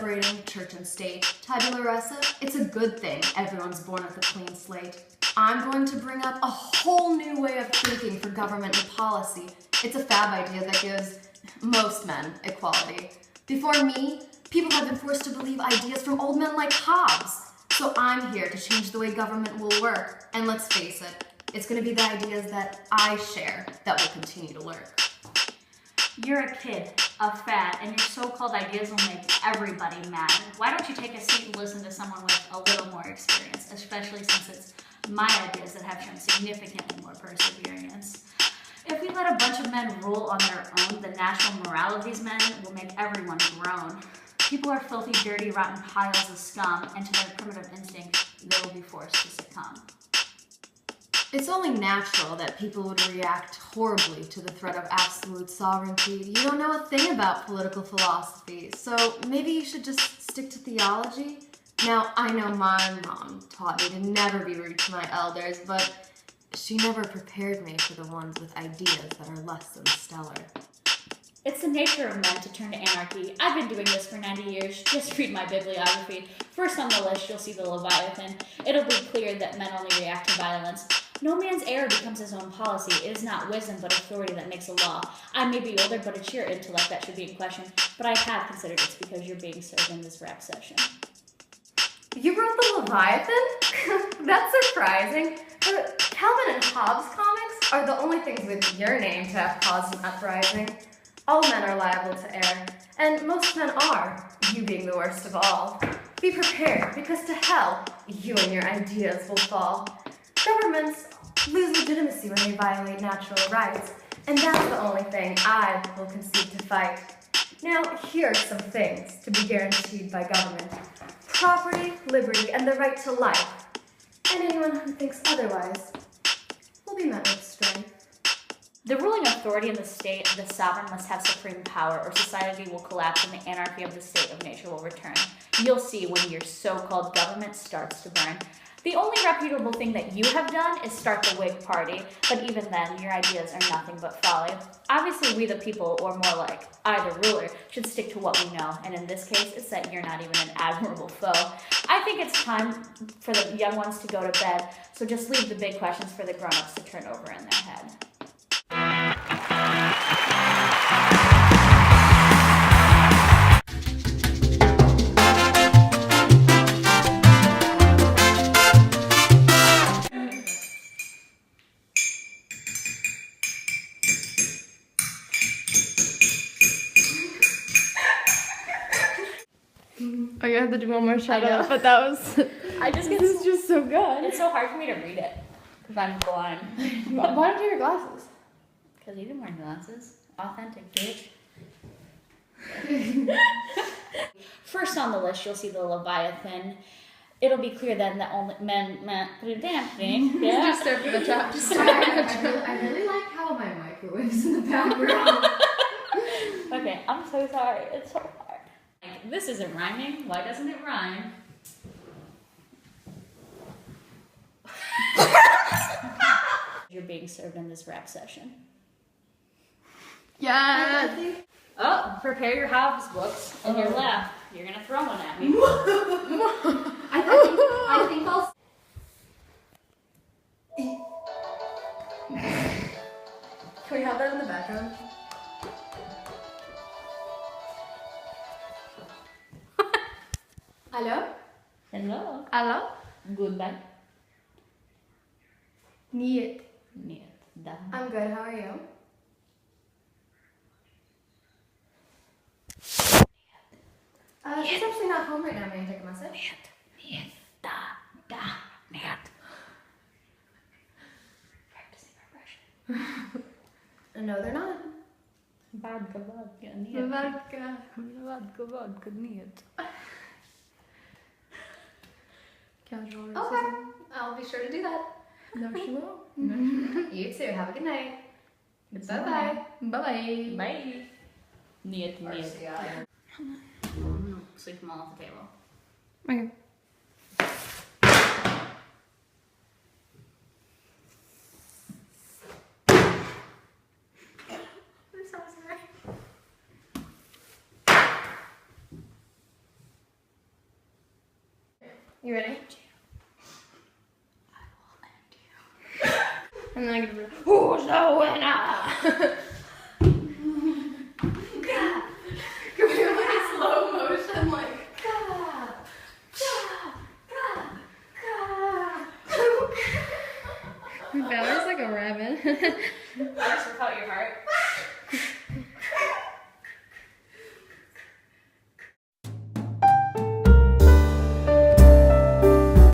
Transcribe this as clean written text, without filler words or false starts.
separating church and state. Tabula rasa, it's a good thing everyone's born with a clean slate. I'm going to bring up a whole new way of thinking for government and policy. It's a fab idea that gives most men equality. Before me, people have been forced to believe ideas from old men like Hobbes. So I'm here to change the way government will work. And let's face it, it's going to be the ideas that I share that will continue to lurk. You're a kid, a fad, and your so-called ideas will make everybody mad. Why don't you take a seat and listen to someone with a little more experience, especially since it's my ideas that have shown significantly more perseverance. If we let a bunch of men rule on their own, the national morale of these men will make everyone groan. People are filthy, dirty, rotten piles of scum, and to their primitive instinct, they will be forced to succumb. It's only natural that people would react horribly to the threat of absolute sovereignty. You don't know a thing about political philosophy, so maybe you should just stick to theology? Now, I know my mom taught me to never be rude to my elders, but she never prepared me for the ones with ideas that are less than stellar. It's the nature of men to turn to anarchy. I've been doing this for 90 years. Just read my bibliography. First on the list, you'll see the Leviathan. It'll be clear that men only react to violence. No man's error becomes his own policy. It is not wisdom, but authority that makes a law. I may be older, but it's your intellect that should be in question. But I have considered it's because you're being served in this rap session. You wrote the Leviathan? That's surprising. The Calvin and Hobbes comics are the only things with your name to have caused an uprising. All men are liable to err, and most men are, you being the worst of all. Be prepared, because to hell, you and your ideas will fall. Governments lose legitimacy when they violate natural rights, and that's the only thing I will concede to fight. Now, here are some things to be guaranteed by government. Property, liberty, and the right to life. And anyone who thinks otherwise will be met with strife. The ruling authority in the state, the sovereign must have supreme power, or society will collapse and the anarchy of the state of nature will return. You'll see when your so-called government starts to burn. The only reputable thing that you have done is start the Whig Party, but even then, your ideas are nothing but folly. Obviously, we the people, or more like, I the ruler, should stick to what we know, and in this case, it's that you're not even an admirable foe. I think it's time for the young ones to go to bed, so just leave the big questions for the grown-ups to turn over in their head. Oh, you have to do one more shout out, but that was. This is just so good. It's so hard for me to read it because I'm blind. Why don't you wear glasses? Because you didn't wear glasses. Authentic, bitch. First on the list, you'll see the Leviathan. It'll be clear then that only men. Yeah. Just start from the top. Just start from the top. I really like how my microwave's in the background. Okay, I'm so sorry. It's so hard. This isn't rhyming. Why doesn't it rhyme? You're being served in this rap session. Yeah. Oh, prepare your Hobbes books in your lap. You're gonna throw one at me. I think I'll. Can we have that in the background? Hello? Hello. Hello? Goodbye. Niet. Нет, да. I'm good, how are you? She's actually not home right now. May I take a message? Нет, да, нет. Practicing our Russian. No, they're not. Vodka, нет. Vodka, нет. Casual racism. Okay, I'll be sure to do that. No, she won't. You too. Have a good night. Bye-bye. Bye-bye. Bye. Нет, нет. No, sweep them all off the table. Okay. I'm so sorry. You ready? And then I'm gonna be like, who's the winner? Can we like slow motion like Bella's like a rabbit. I just forgot